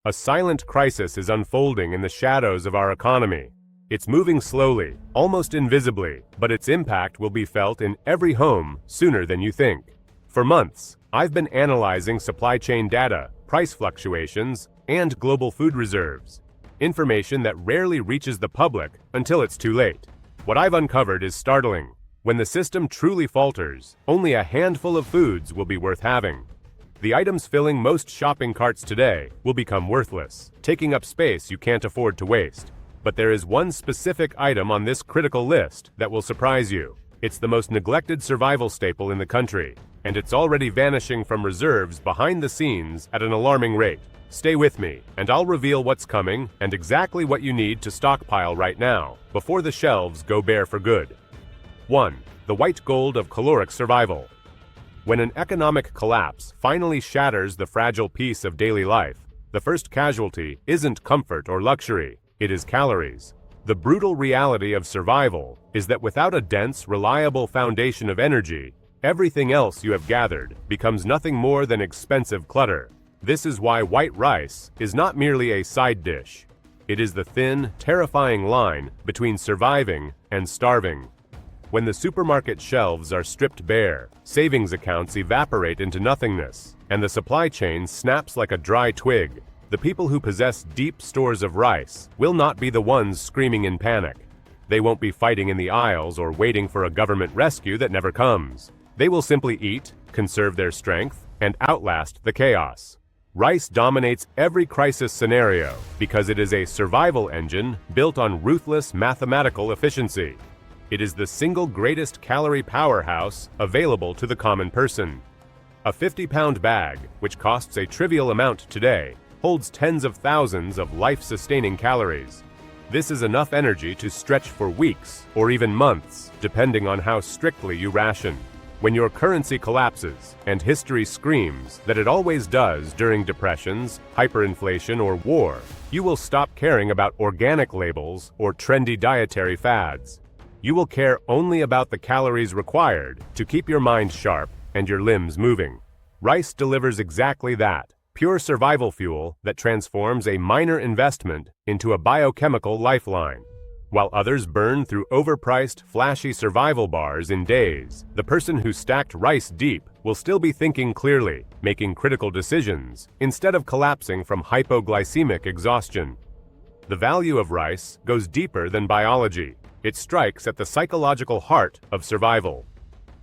A silent crisis is unfolding in the shadows of our economy. It's moving slowly, almost invisibly, but its impact will be felt in every home sooner than you think. For months, I've been analyzing supply chain data, price fluctuations, and global food reserves. Information that rarely reaches the public until it's too late. What I've uncovered is startling. When the system truly falters, only a handful of foods will be worth having. The items filling most shopping carts today will become worthless, taking up space you can't afford to waste. But there is one specific item on this critical list that will surprise you. It's the most neglected survival staple in the country, and it's already vanishing from reserves behind the scenes at an alarming rate. Stay with me, and I'll reveal what's coming and exactly what you need to stockpile right now, before the shelves go bare for good. 1. The white gold of caloric survival. When an economic collapse finally shatters the fragile peace of daily life, the first casualty isn't comfort or luxury, it is calories. The brutal reality of survival is that without a dense, reliable foundation of energy, everything else you have gathered becomes nothing more than expensive clutter. This is why white rice is not merely a side dish. It is the thin, terrifying line between surviving and starving. When the supermarket shelves are stripped bare, savings accounts evaporate into nothingness, and the supply chain snaps like a dry twig, the people who possess deep stores of rice will not be the ones screaming in panic. They won't be fighting in the aisles or waiting for a government rescue that never comes. They will simply eat, conserve their strength, and outlast the chaos. Rice dominates every crisis scenario because it is a survival engine built on ruthless mathematical efficiency. It is the single greatest calorie powerhouse available to the common person. A 50-pound bag, which costs a trivial amount today, holds tens of thousands of life-sustaining calories. This is enough energy to stretch for weeks or even months, depending on how strictly you ration. When your currency collapses, and history screams that it always does during depressions, hyperinflation, or war, you will stop caring about organic labels or trendy dietary fads. You will care only about the calories required to keep your mind sharp and your limbs moving. Rice delivers exactly that, pure survival fuel that transforms a minor investment into a biochemical lifeline. While others burn through overpriced, flashy survival bars in days, the person who stacked rice deep will still be thinking clearly, making critical decisions, instead of collapsing from hypoglycemic exhaustion. The value of rice goes deeper than biology. It strikes at the psychological heart of survival.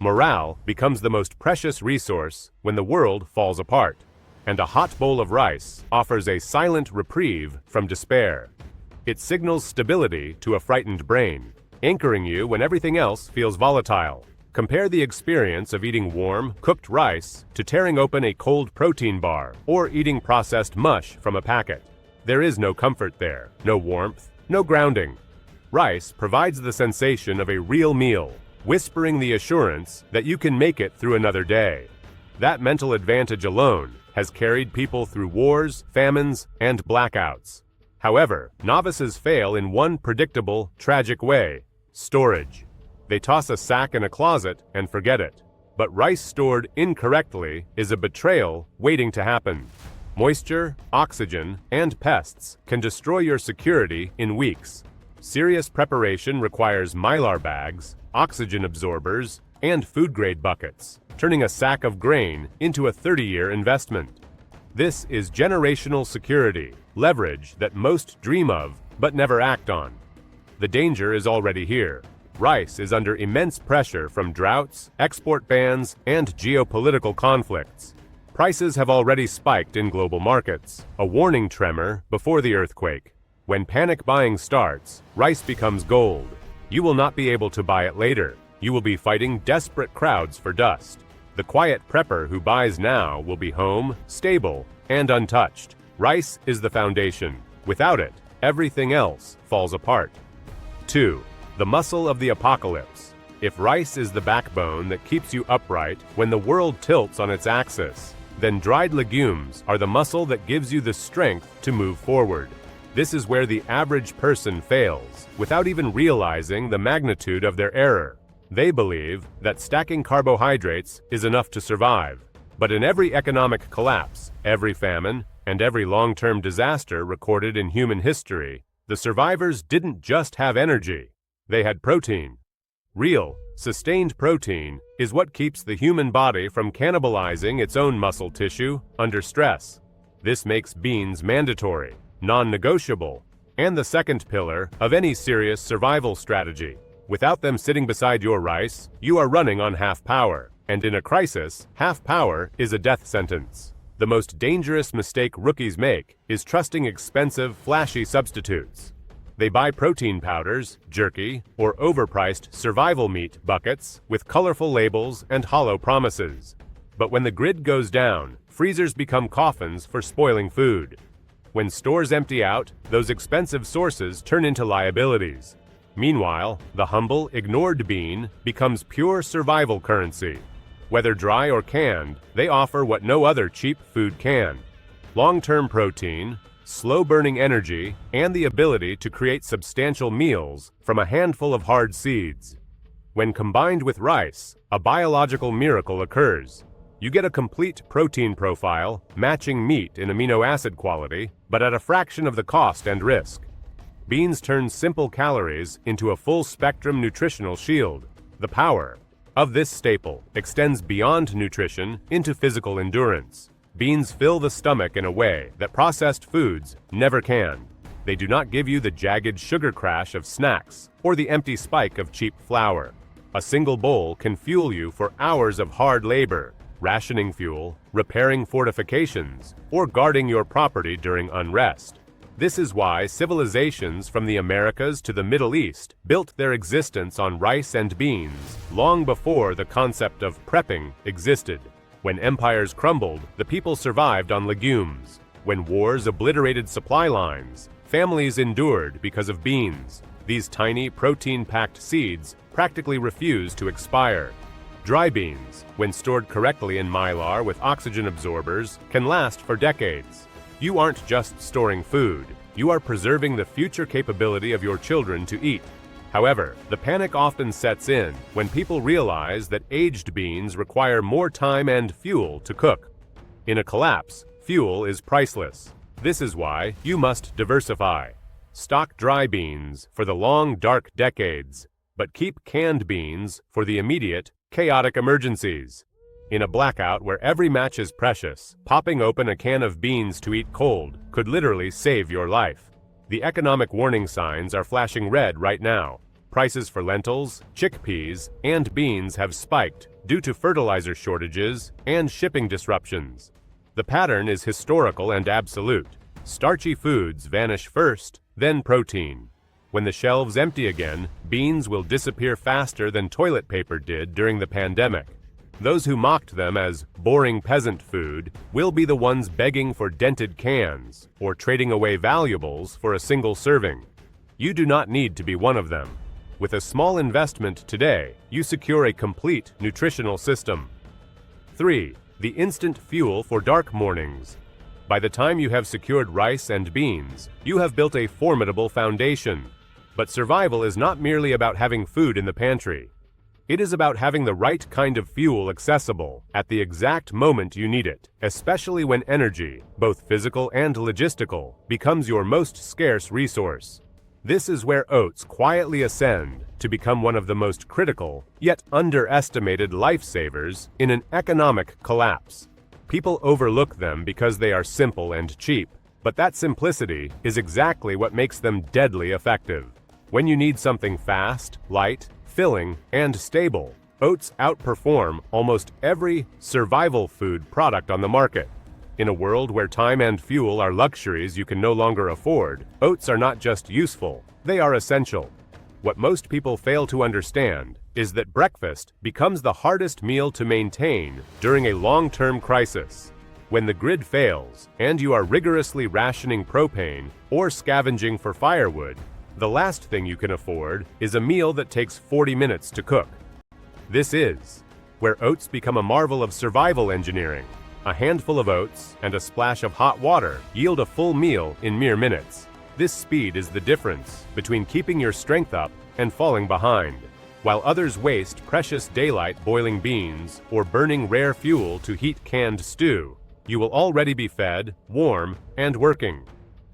Morale becomes the most precious resource when the world falls apart, and a hot bowl of rice offers a silent reprieve from despair. It signals stability to a frightened brain, anchoring you when everything else feels volatile. Compare the experience of eating warm, cooked rice to tearing open a cold protein bar or eating processed mush from a packet. There is no comfort there, no warmth, no grounding. Rice provides the sensation of a real meal, whispering the assurance that you can make it through another day. That mental advantage alone has carried people through wars, famines, and blackouts. However, novices fail in one predictable, tragic way: storage. They toss a sack in a closet and forget it. But rice stored incorrectly is a betrayal waiting to happen. Moisture, oxygen, and pests can destroy your security in weeks. Serious preparation requires mylar bags, oxygen absorbers, and food-grade buckets, turning a sack of grain into a 30-year investment. This is generational security, leverage that most dream of but never act on. The danger is already here. Rice is under immense pressure from droughts, export bans, and geopolitical conflicts. Prices have already spiked in global markets, a warning tremor before the earthquake. When panic buying starts, rice becomes gold. You will not be able to buy it later. You will be fighting desperate crowds for dust. The quiet prepper who buys now will be home, stable, and untouched. Rice is the foundation. Without it, everything else falls apart. 2. The muscle of the apocalypse. If rice is the backbone that keeps you upright when the world tilts on its axis, then dried legumes are the muscle that gives you the strength to move forward. This is where the average person fails, without even realizing the magnitude of their error. They believe that stacking carbohydrates is enough to survive. But in every economic collapse, every famine, and every long-term disaster recorded in human history, the survivors didn't just have energy, they had protein. Real, sustained protein is what keeps the human body from cannibalizing its own muscle tissue under stress. This makes beans mandatory, non-negotiable, and the second pillar of any serious survival strategy. Without them sitting beside your rice, you are running on half power, and in a crisis, half power is a death sentence. The most dangerous mistake rookies make is trusting expensive, flashy substitutes. They buy protein powders, jerky, or overpriced survival meat buckets with colorful labels and hollow promises. But when the grid goes down, freezers become coffins for spoiling food. When stores empty out, those expensive sources turn into liabilities. Meanwhile, the humble, ignored bean becomes pure survival currency. Whether dry or canned, they offer what no other cheap food can: long-term protein, slow-burning energy, and the ability to create substantial meals from a handful of hard seeds. When combined with rice, a biological miracle occurs. You get a complete protein profile matching meat in amino acid quality, but at a fraction of the cost and risk. Beans turn simple calories into a full-spectrum nutritional shield. The power of this staple extends beyond nutrition into physical endurance. Beans fill the stomach in a way that processed foods never can. They do not give you the jagged sugar crash of snacks or the empty spike of cheap flour. A single bowl can fuel you for hours of hard labor, rationing fuel, repairing fortifications, or guarding your property during unrest. This is why civilizations from the Americas to the Middle East built their existence on rice and beans long before the concept of prepping existed. When empires crumbled, the people survived on legumes. When wars obliterated supply lines, families endured because of beans. These tiny, protein-packed seeds practically refuse to expire. Dry beans, when stored correctly in mylar with oxygen absorbers, can last for decades. You aren't just storing food, you are preserving the future capability of your children to eat. However, the panic often sets in when people realize that aged beans require more time and fuel to cook. In a collapse, fuel is priceless. This is why you must diversify. Stock dry beans for the long, dark decades, but keep canned beans for the immediate, chaotic emergencies. In a blackout where every match is precious, popping open a can of beans to eat cold could literally save your life. The economic warning signs are flashing red right now. Prices for lentils, chickpeas, and beans have spiked due to fertilizer shortages and shipping disruptions. The pattern is historical and absolute. Starchy foods vanish first, then protein. When the shelves empty again, beans will disappear faster than toilet paper did during the pandemic. Those who mocked them as boring peasant food will be the ones begging for dented cans or trading away valuables for a single serving. You do not need to be one of them. With a small investment today, you secure a complete nutritional system. 3. The instant fuel for dark mornings. By the time you have secured rice and beans, you have built a formidable foundation. But survival is not merely about having food in the pantry. It is about having the right kind of fuel accessible at the exact moment you need it, especially when energy, both physical and logistical, becomes your most scarce resource. This is where oats quietly ascend to become one of the most critical, yet underestimated lifesavers in an economic collapse. People overlook them because they are simple and cheap, but that simplicity is exactly what makes them deadly effective. When you need something fast, light, filling, and stable, oats outperform almost every survival food product on the market. In a world where time and fuel are luxuries you can no longer afford, oats are not just useful, they are essential. What most people fail to understand is that breakfast becomes the hardest meal to maintain during a long-term crisis. When the grid fails and you are rigorously rationing propane or scavenging for firewood, the last thing you can afford is a meal that takes 40 minutes to cook. This is where oats become a marvel of survival engineering. A handful of oats and a splash of hot water yield a full meal in mere minutes. This speed is the difference between keeping your strength up and falling behind. While others waste precious daylight boiling beans or burning rare fuel to heat canned stew, you will already be fed, warm, and working.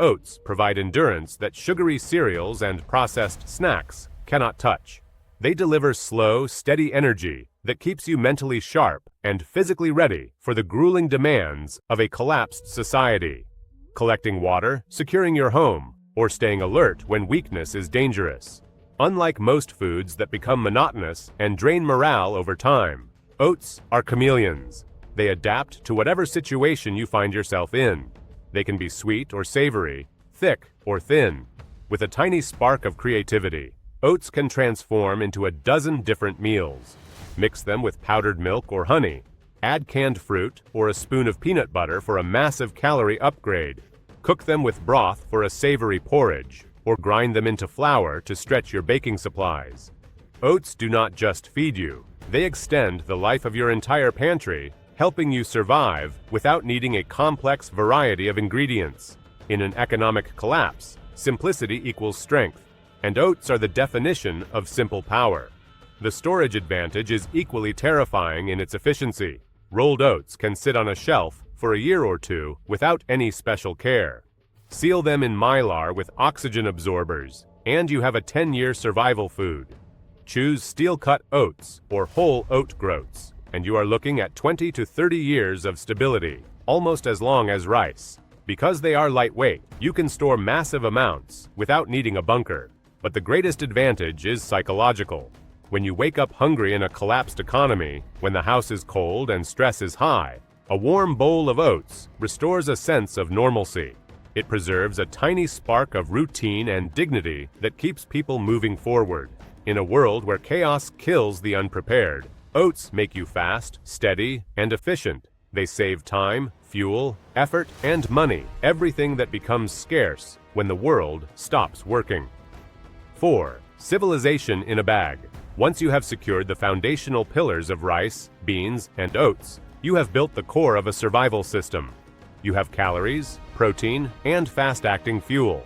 Oats provide endurance that sugary cereals and processed snacks cannot touch. They deliver slow, steady energy that keeps you mentally sharp and physically ready for the grueling demands of a collapsed society. Collecting water, securing your home, or staying alert when weakness is dangerous. Unlike most foods that become monotonous and drain morale over time, oats are chameleons. They adapt to whatever situation you find yourself in. They can be sweet or savory, thick or thin. With a tiny spark of creativity, oats can transform into a dozen different meals. Mix them with powdered milk or honey. Add canned fruit or a spoon of peanut butter for a massive calorie upgrade. Cook them with broth for a savory porridge, or grind them into flour to stretch your baking supplies. Oats do not just feed you. They extend the life of your entire pantry, helping you survive without needing a complex variety of ingredients. In an economic collapse, simplicity equals strength, and oats are the definition of simple power. The storage advantage is equally terrifying in its efficiency. Rolled oats can sit on a shelf for a year or two without any special care. Seal them in mylar with oxygen absorbers, and you have a 10-year survival food. Choose steel-cut oats or whole oat groats, and you are looking at 20 to 30 years of stability, almost as long as rice. Because they are lightweight, you can store massive amounts without needing a bunker. But the greatest advantage is psychological. When you wake up hungry in a collapsed economy, when the house is cold and stress is high, a warm bowl of oats restores a sense of normalcy. It preserves a tiny spark of routine and dignity that keeps people moving forward. In a world where chaos kills the unprepared, oats make you fast, steady, and efficient. They save time, fuel, effort, and money, everything that becomes scarce when the world stops working. 4. Civilization in a bag. Once you have secured the foundational pillars of rice, beans, and oats, you have built the core of a survival system. You have calories, protein, and fast-acting fuel.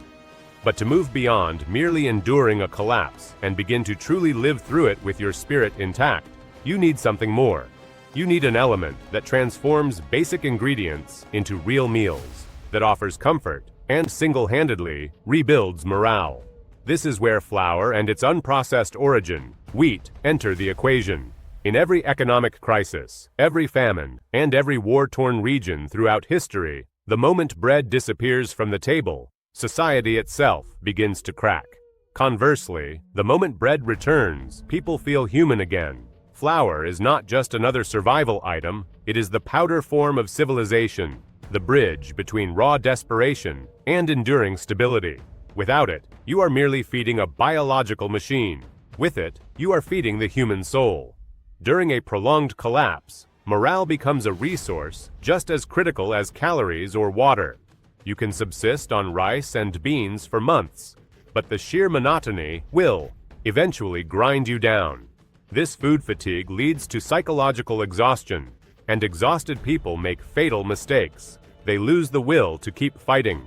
But to move beyond merely enduring a collapse and begin to truly live through it with your spirit intact, you need something more. You need an element that transforms basic ingredients into real meals, that offers comfort, and single-handedly rebuilds morale. This is where flour and its unprocessed origin, wheat, enter the equation. In every economic crisis, every famine, and every war-torn region throughout history, the moment bread disappears from the table, society itself begins to crack. Conversely, the moment bread returns, people feel human again. Flour is not just another survival item, it is the powder form of civilization, the bridge between raw desperation and enduring stability. Without it, you are merely feeding a biological machine. With it, you are feeding the human soul. During a prolonged collapse, morale becomes a resource just as critical as calories or water. You can subsist on rice and beans for months, but the sheer monotony will eventually grind you down. This food fatigue leads to psychological exhaustion, and exhausted people make fatal mistakes. They lose the will to keep fighting.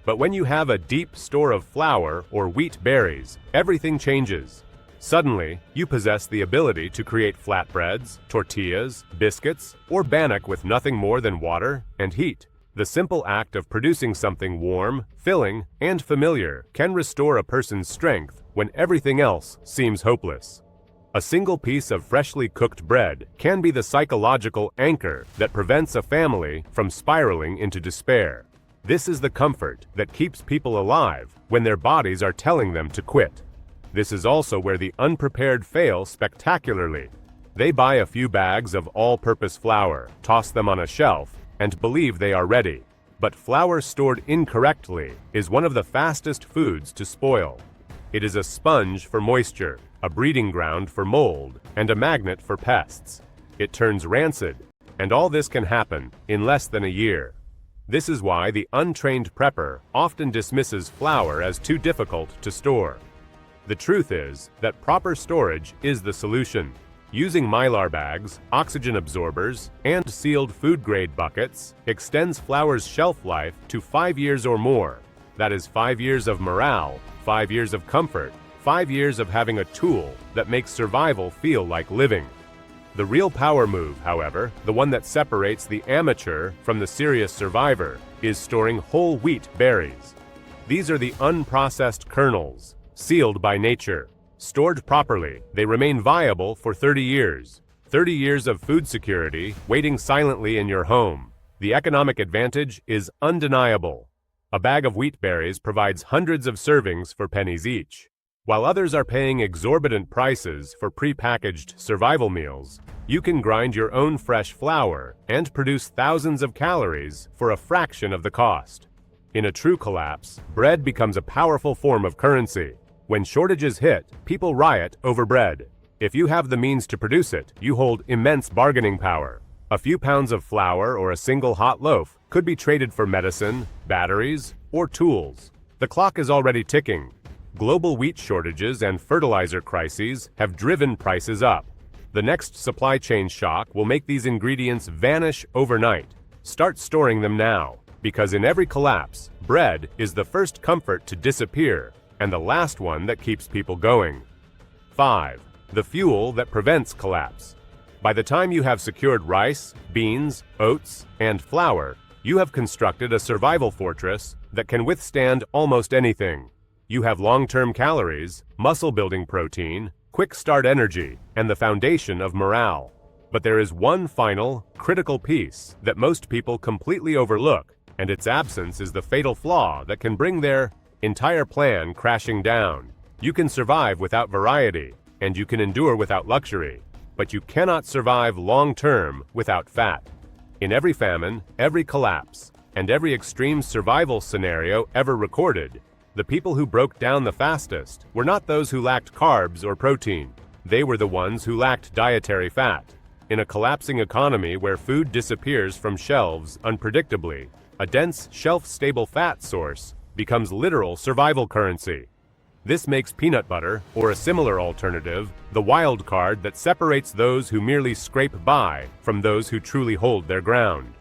But when you have a deep store of flour or wheat berries, everything changes. Suddenly, you possess the ability to create flatbreads, tortillas, biscuits, or bannock with nothing more than water and heat. The simple act of producing something warm, filling, and familiar can restore a person's strength when everything else seems hopeless. A single piece of freshly cooked bread can be the psychological anchor that prevents a family from spiraling into despair. This is the comfort that keeps people alive when their bodies are telling them to quit. This is also where the unprepared fail spectacularly. They buy a few bags of all-purpose flour, toss them on a shelf, and believe they are ready. But flour stored incorrectly is one of the fastest foods to spoil. It is a sponge for moisture, a breeding ground for mold, and a magnet for pests. It turns rancid, and all this can happen in less than a year. This is why the untrained prepper often dismisses flour as too difficult to store. The truth is that proper storage is the solution. Using mylar bags, oxygen absorbers, and sealed food-grade buckets extends flour's shelf life to 5 years or more. That is 5 years of morale, 5 years of comfort, 5 years of having a tool that makes survival feel like living. The real power move, however, the one that separates the amateur from the serious survivor, is storing whole wheat berries. These are the unprocessed kernels, sealed by nature. Stored properly, they remain viable for 30 years. 30 years of food security waiting silently in your home. The economic advantage is undeniable. A bag of wheat berries provides hundreds of servings for pennies each. While others are paying exorbitant prices for pre-packaged survival meals, you can grind your own fresh flour and produce thousands of calories for a fraction of the cost. In a true collapse, bread becomes a powerful form of currency. When shortages hit, people riot over bread. If you have the means to produce it, you hold immense bargaining power. A few pounds of flour or a single hot loaf could be traded for medicine, batteries, or tools. The clock is already ticking. Global wheat shortages and fertilizer crises have driven prices up. The next supply chain shock will make these ingredients vanish overnight. Start storing them now, because in every collapse, bread is the first comfort to disappear and the last one that keeps people going. 5. The fuel that prevents collapse. By the time you have secured rice, beans, oats, and flour, you have constructed a survival fortress that can withstand almost anything. You have long-term calories, muscle-building protein, quick-start energy, and the foundation of morale. But there is one final, critical piece that most people completely overlook, and its absence is the fatal flaw that can bring their entire plan crashing down. You can survive without variety, and you can endure without luxury, but you cannot survive long-term without fat. In every famine, every collapse, and every extreme survival scenario ever recorded, the people who broke down the fastest were not those who lacked carbs or protein. They were the ones who lacked dietary fat. In a collapsing economy where food disappears from shelves unpredictably, a dense, shelf-stable fat source becomes literal survival currency. This makes peanut butter, or a similar alternative, the wild card that separates those who merely scrape by from those who truly hold their ground.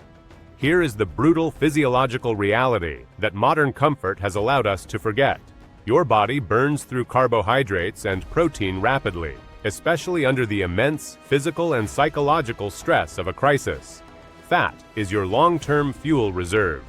Here is the brutal physiological reality that modern comfort has allowed us to forget. Your body burns through carbohydrates and protein rapidly, especially under the immense physical and psychological stress of a crisis. Fat is your long-term fuel reserve.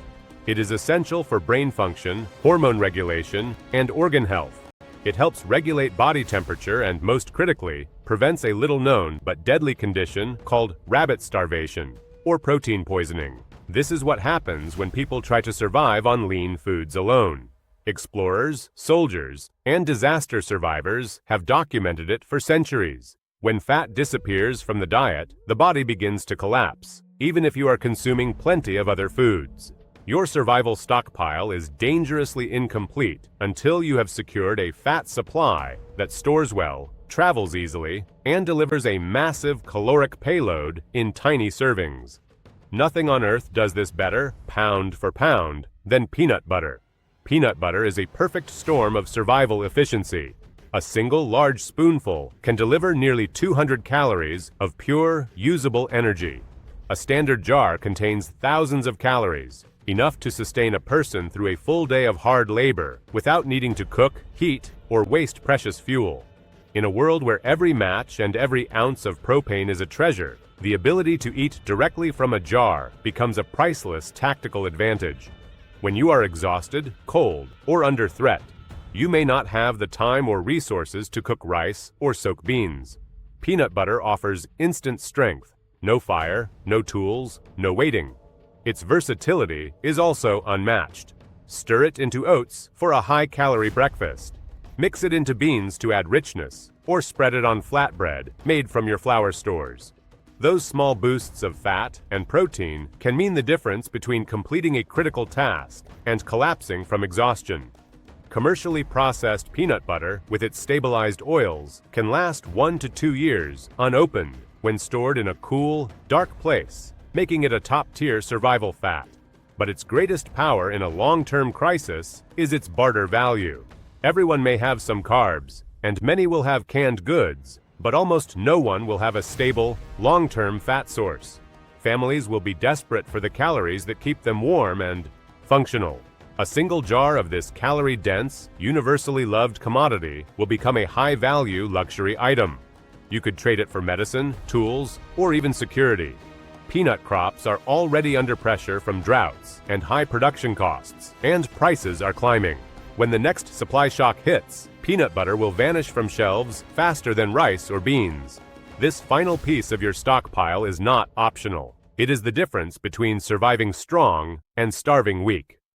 It is essential for brain function, hormone regulation, and organ health. It helps regulate body temperature and, most critically, prevents a little-known but deadly condition called rabbit starvation, or protein poisoning. This is what happens when people try to survive on lean foods alone. Explorers, soldiers, and disaster survivors have documented it for centuries. When fat disappears from the diet, the body begins to collapse, even if you are consuming plenty of other foods. Your survival stockpile is dangerously incomplete until you have secured a fat supply that stores well, travels easily, and delivers a massive caloric payload in tiny servings. Nothing on earth does this better, pound for pound, than peanut butter. Peanut butter is a perfect storm of survival efficiency. A single large spoonful can deliver nearly 200 calories of pure, usable energy. A standard jar contains thousands of calories, enough to sustain a person through a full day of hard labor without needing to cook, heat, or waste precious fuel. In a world where every match and every ounce of propane is a treasure, the ability to eat directly from a jar becomes a priceless tactical advantage. When you are exhausted, cold, or under threat, you may not have the time or resources to cook rice or soak beans. Peanut butter offers instant strength, no fire, no tools, no waiting. Its versatility is also unmatched. Stir it into oats for a high-calorie breakfast. Mix it into beans to add richness, or spread it on flatbread made from your flour stores. Those small boosts of fat and protein can mean the difference between completing a critical task and collapsing from exhaustion. Commercially processed peanut butter with its stabilized oils can last 1 to 2 years unopened when stored in a cool, dark place, making it a top-tier survival fat. But its greatest power in a long-term crisis is its barter value. Everyone may have some carbs, and many will have canned goods, but almost no one will have a stable, long-term fat source. Families will be desperate for the calories that keep them warm and functional. A single jar of this calorie-dense, universally loved commodity will become a high-value luxury item. You could trade it for medicine, tools, or even security. Peanut crops are already under pressure from droughts and high production costs, and prices are climbing. When the next supply shock hits, peanut butter will vanish from shelves faster than rice or beans. This final piece of your stockpile is not optional. It is the difference between surviving strong and starving weak.